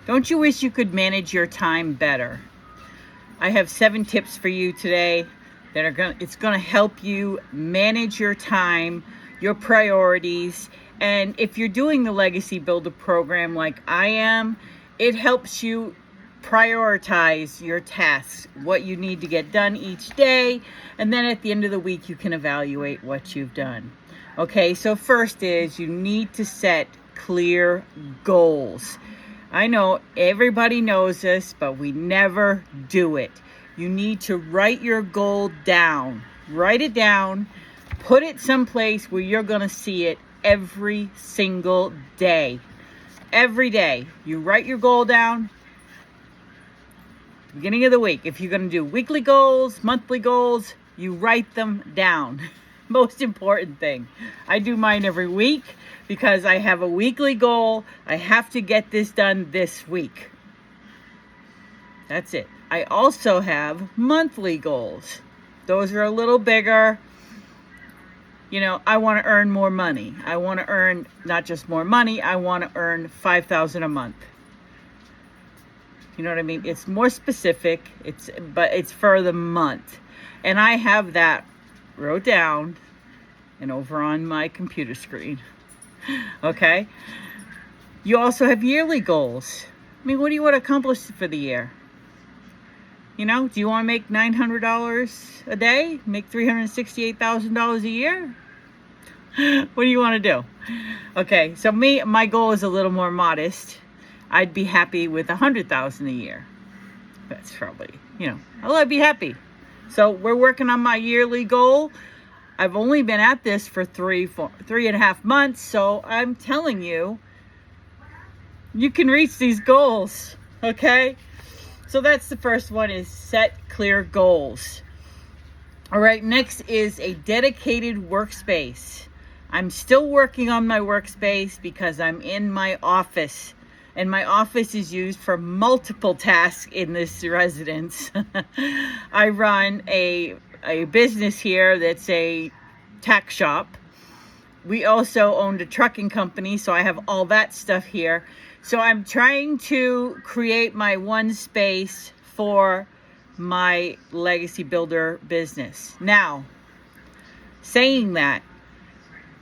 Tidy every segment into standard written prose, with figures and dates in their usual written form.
Don't you wish you could manage your time better? I have 7 tips for you today that it's gonna help you manage your time, your priorities. And if you're doing the Legacy Builder program like I am, it helps you prioritize your tasks, what you need to get done each day, and then at the end of the week you can evaluate what you've done. Okay, so first is you need to set clear goals. I know everybody knows this, but we never do it. You need to write your goal down. Write it down, put it someplace where you're going to see it every single day. Every day. You write your goal down. Beginning of the week. If you're going to do weekly goals, monthly goals, you write them down. Most important thing. I do mine every week because I have a weekly goal. I have to get this done this week. That's it. I also have monthly goals. Those are a little bigger. You know, I want to earn more money. I want to earn not just more money, I want to earn $5,000 a month. You know what I mean? It's more specific, but it's for the month. And I have that wrote down and over on my computer screen. Okay? You also have yearly goals. I mean, what do you want to accomplish for the year? You know, do you want to make $900 a day? Make $368,000 a year? What do you want to do? Okay, so my goal is a little more modest. I'd be happy with $100,000 a year. That's probably, I'd be happy. So we're working on my yearly goal. I've only been at this for 3.5 months, so I'm telling you, you can reach these goals, okay? So that's the first one, is set clear goals. All right, next is a dedicated workspace. I'm still working on my workspace because I'm in my office, and my office is used for multiple tasks in this residence. I run a business here that's a tack shop. We also owned a trucking company, so I have all that stuff here. So I'm trying to create my one space for my Legacy Builder business. Now, saying that,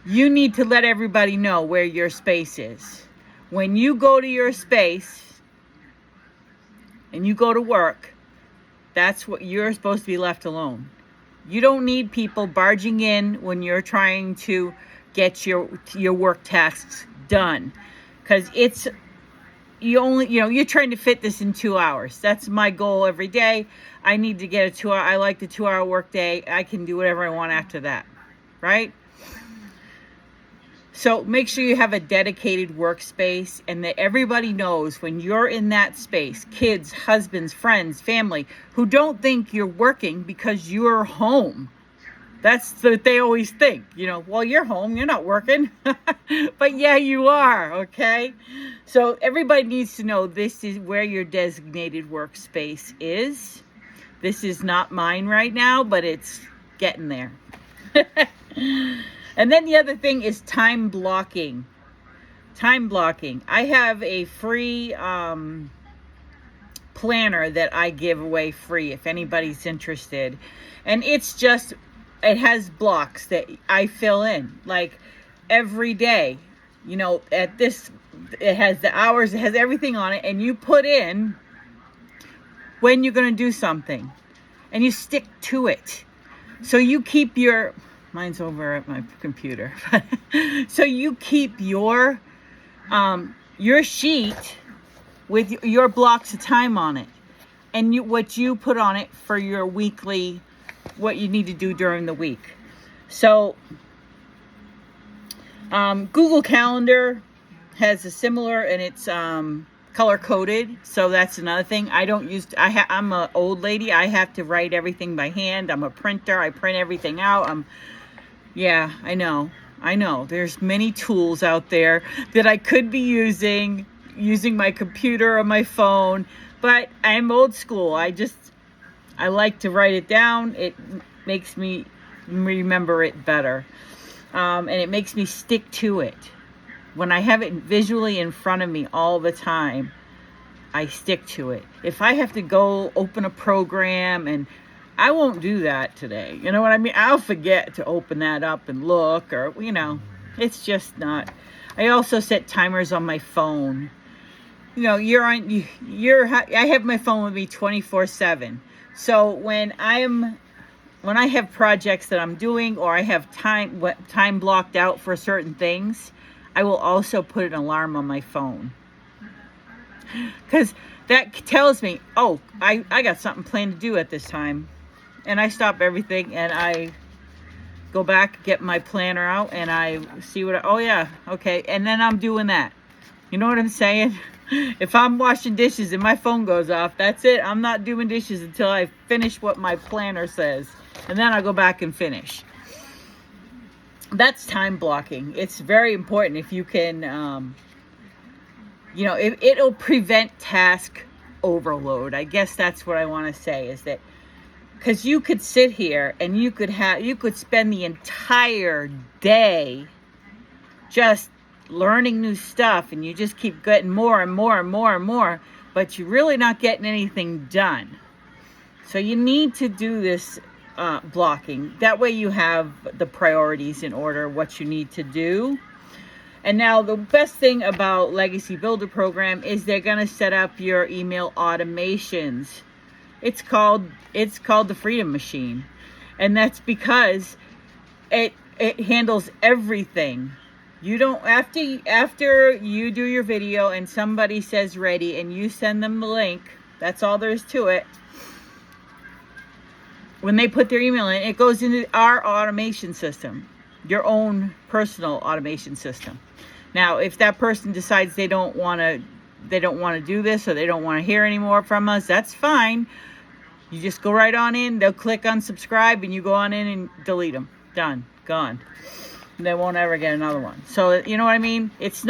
you need to let everybody know where your space is. When you go to your space and you go to work, that's what you're supposed to be left alone. You don't need people barging in when you're trying to get your work tasks done, because you're trying to fit this in 2 hours. That's my goal every day. I need to get I like the 2 hour work day. I can do whatever I want after that, right? So make sure you have a dedicated workspace and that everybody knows when you're in that space, kids, husbands, friends, family, who don't think you're working because you're home. That's what they always think. Well, you're home, you're not working. But yeah, you are, okay? So everybody needs to know this is where your designated workspace is. This is not mine right now, but it's getting there. And then the other thing is time blocking. Time blocking. I have a free planner that I give away free if anybody's interested. And it has blocks that I fill in, like every day. It has the hours, it has everything on it, and you put in when you're going to do something, and you stick to it. So you keep mine's over at my computer. So you keep your sheet with your blocks of time on it, and what you put on it for your weekly, what you need to do during the week. So Google Calendar has a similar, and it's color coded. So that's another thing. I'm an old lady. I have to write everything by hand. I'm a printer. I print everything out. Yeah, I know. There's many tools out there that I could be using my computer or my phone, but I'm old school. I like to write it down. It makes me remember it better. And it makes me stick to it. When I have it visually in front of me all the time, I stick to it. If I have to go open a program, and I won't do that today. You know what I mean? I'll forget to open that up and look, or, it's just not. I also set timers on my phone. I have my phone with me 24/7. So when I have projects that I'm doing, or I have time blocked out for certain things, I will also put an alarm on my phone. Because that tells me, oh, I got something planned to do at this time. And I stop everything and I go back, get my planner out, and I see oh yeah, okay. And then I'm doing that. You know what I'm saying? If I'm washing dishes and my phone goes off, that's it. I'm not doing dishes until I finish what my planner says. And then I'll go back and finish. That's time blocking. It's very important if you can, it'll prevent task overload. I guess that's what I want to say, is that because you could sit here and you could spend the entire day just learning new stuff, and you just keep getting more and more and more and more, but you're really not getting anything done. So you need to do this blocking. That way you have the priorities in order, what you need to do. And now the best thing about Legacy Builder Program is they're going to set up your email automations. It's called the Freedom Machine. And that's because it handles everything. You don't, after you do your video and somebody says ready and you send them the link, that's all there is to it. When they put their email in, it goes into our automation system, your own personal automation system. Now, if that person decides they don't want to do this, or they don't want to hear any more from us, that's fine. You just go right on in, they'll click unsubscribe, and you go on in and delete them. Done, gone. They won't ever get another one. So, you know what I mean? It's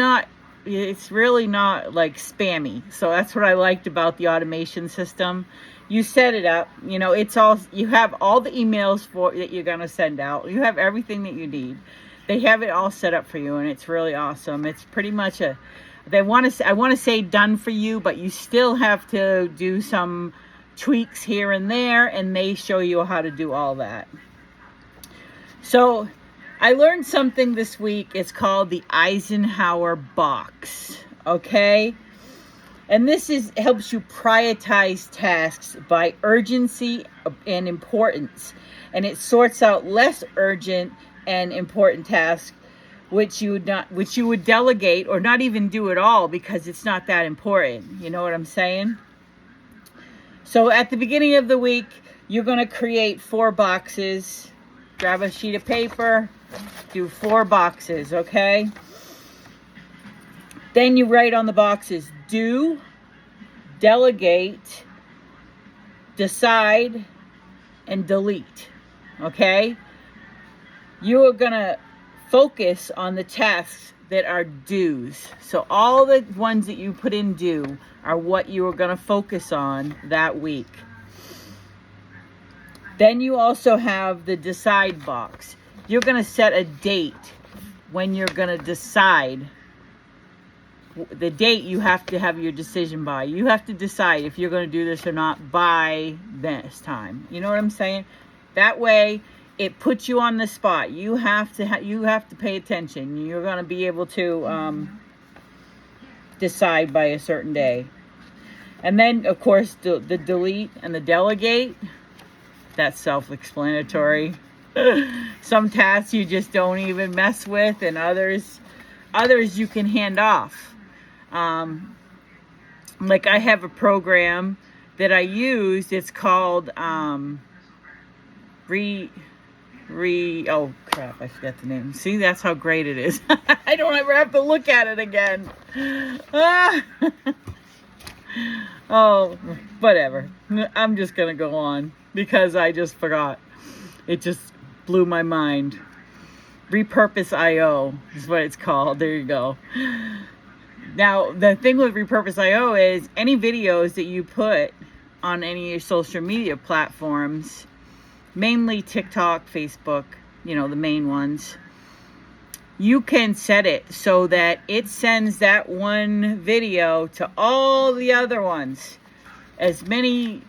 really not like spammy. So that's what I liked about the automation system. You set it up, you have all the emails that you're going to send out. You have everything that you need. They have it all set up for you, and it's really awesome. It's pretty much I want to say done for you, but you still have to do some tweaks here and there, and they show you how to do all that. So I learned something this week. It's called the Eisenhower box. Okay? And this helps you prioritize tasks by urgency and importance. And it sorts out less urgent and important tasks, which you would delegate or not even do at all because it's not that important. You know what I'm saying? So at the beginning of the week, you're going to create 4 boxes. Grab a sheet of paper, do 4 boxes, okay? Then you write on the boxes, do, delegate, decide, and delete, okay? You are going to focus on the tasks that are do's. So all the ones that you put in do are what you are going to focus on that week. Then you also have the decide box. You're going to set a date when you're going to decide. The date you have to have your decision by. You have to decide if you're going to do this or not by this time. You know what I'm saying? That way it puts you on the spot. You have to pay attention. You're going to be able to decide by a certain day. And then, of course, the delete and the delegate, that's self-explanatory. Some tasks you just don't even mess with, and others you can hand off. Like I have a program that I use. It's called oh crap, I forgot the name. See, that's how great it is. I don't ever have to look at it again. Oh, whatever. I'm just gonna go on because I just forgot. It just blew my mind. Repurpose.io is what it's called. There you go. Now, the thing with Repurpose.io is any videos that you put on any of your social media platforms, mainly TikTok, Facebook, the main ones, you can set it so that it sends that one video to all the other ones. As many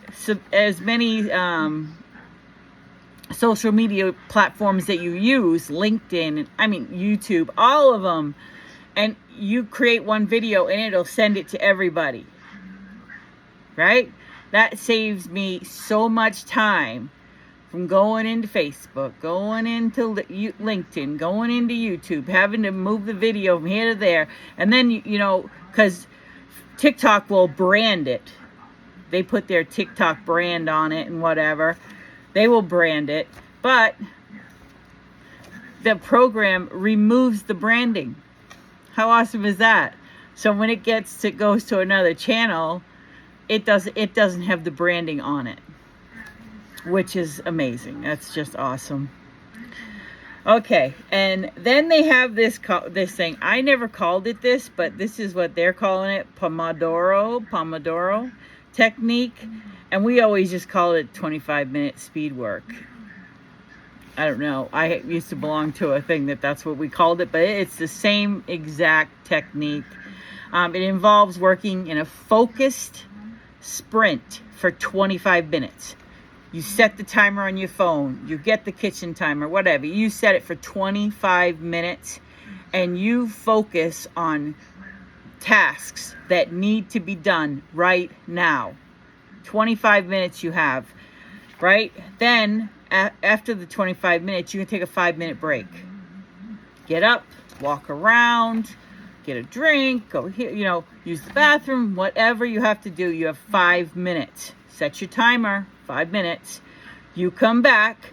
social media platforms that you use, LinkedIn, YouTube, all of them, and you create one video and it'll send it to everybody, right? That saves me so much time from going into Facebook, going into LinkedIn, going into YouTube, having to move the video from here to there. And then, because TikTok will brand it. They put their TikTok brand on it and whatever. They will brand it. But the program removes the branding. How awesome is that? So when it goes to another channel, it doesn't have the branding on it, which is amazing. That's just awesome. Okay, and then they have this thing. I never called it this, but this is what they're calling it, Pomodoro technique, and we always just call it 25-minute speed work. I don't know. I used to belong to a thing that's what we called it, but it's the same exact technique. It involves working in a focused sprint for 25 minutes. You set the timer on your phone, you get the kitchen timer, whatever. You set it for 25 minutes and you focus on tasks that need to be done right now. 25 minutes you have, right? Then after the 25 minutes, you can take a 5-minute break. Get up, walk around, get a drink, go here, use the bathroom, whatever you have to do. You have 5 minutes. Set your timer, 5 minutes. You come back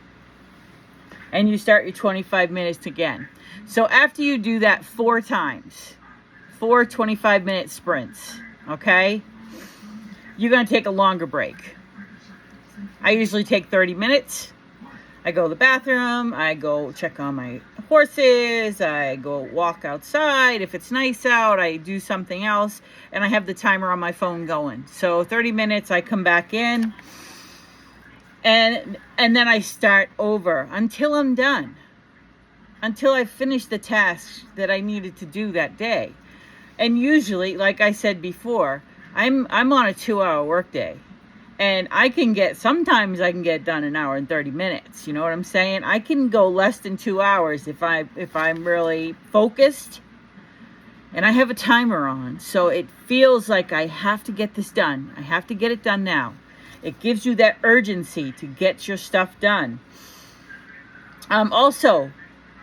and you start your 25 minutes again. So after you do that 4 times, 4 25-minute sprints, okay? You're going to take a longer break. I usually take 30 minutes. I go to the bathroom, I go check on my horses, I go walk outside. If it's nice out, I do something else, and I have the timer on my phone going. So 30 minutes, I come back in, and then I start over until I'm done, until I finish the tasks that I needed to do that day. And usually, like I said before, I'm on a 2-hour workday. And sometimes I can get done 1 hour and 30 minutes. You know what I'm saying? I can go less than 2 hours if I'm really focused and I have a timer on. So it feels like I have to get this done. I have to get it done now. It gives you that urgency to get your stuff done. Also,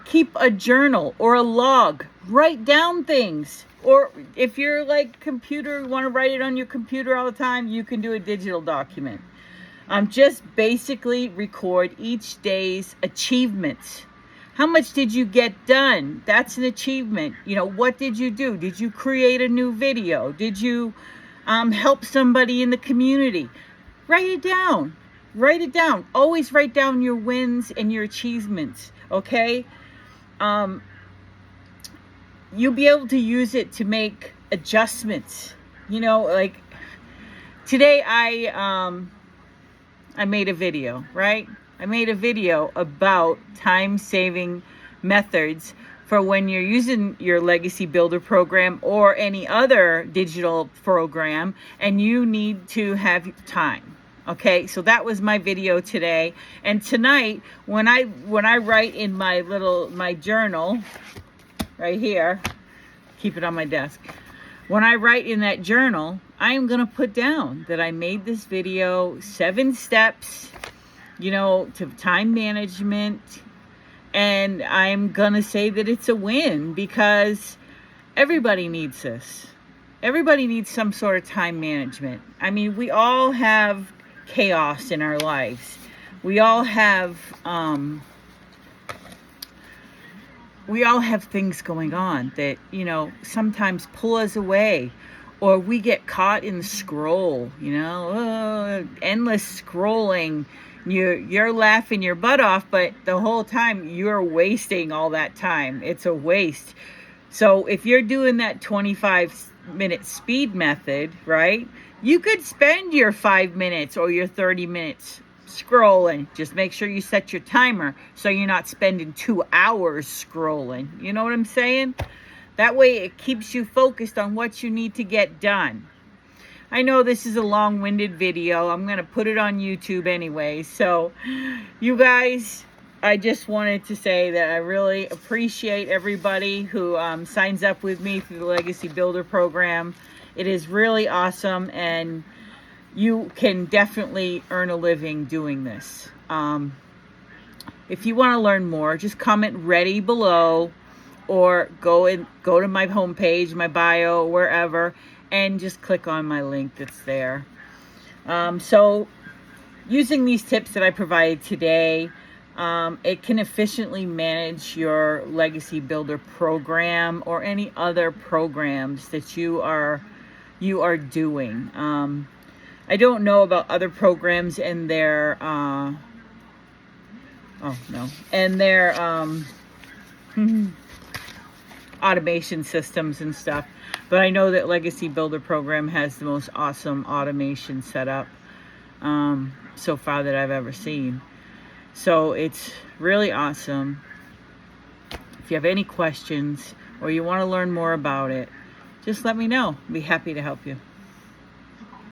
keep a journal or a log. Write down things. Or if you're like computer, you want to write it on your computer all the time, you can do a digital document. Just basically record each day's achievements. How much did you get done? That's an achievement. What did you do? Did you create a new video? Did you help somebody in the community? Write it down. Write it down. Always write down your wins and your achievements, okay? You'll be able to use it to make adjustments. Like today I made a video, right? I made a video about time-saving methods for when you're using your Legacy Builder program or any other digital program and you need to have time. Okay, so that was my video today. And tonight, when I write in my journal, right here, keep it on my desk. When I write in that journal, I am going to put down that I made this video, 7 steps, to time management. And I'm going to say that it's a win because everybody needs this. Everybody needs some sort of time management. We all have chaos in our lives. We all have things going on that, sometimes pull us away, or we get caught in the scroll, endless scrolling. You're laughing your butt off, but the whole time you're wasting all that time. It's a waste. So if you're doing that 25-minute speed method, right, you could spend your 5 minutes or your 30 minutes scrolling. Just make sure you set your timer so you're not spending 2 hours scrolling. You know what I'm saying? That way it keeps you focused on what you need to get done. I know this is a long-winded video. I'm going to put it on YouTube anyway. So, you guys, I just wanted to say that I really appreciate everybody who signs up with me through the Legacy Builder program. It is really awesome, and you can definitely earn a living doing this. If you want to learn more, just comment ready below, or go to my homepage, my bio, wherever, and just click on my link that's there. So using these tips that I provided today, it can efficiently manage your Legacy Builder program or any other programs that you are doing. I don't know about other programs and their automation systems and stuff, but I know that Legacy Builder program has the most awesome automation setup so far that I've ever seen. So it's really awesome. If you have any questions or you want to learn more about it, just let me know. I'll be happy to help you.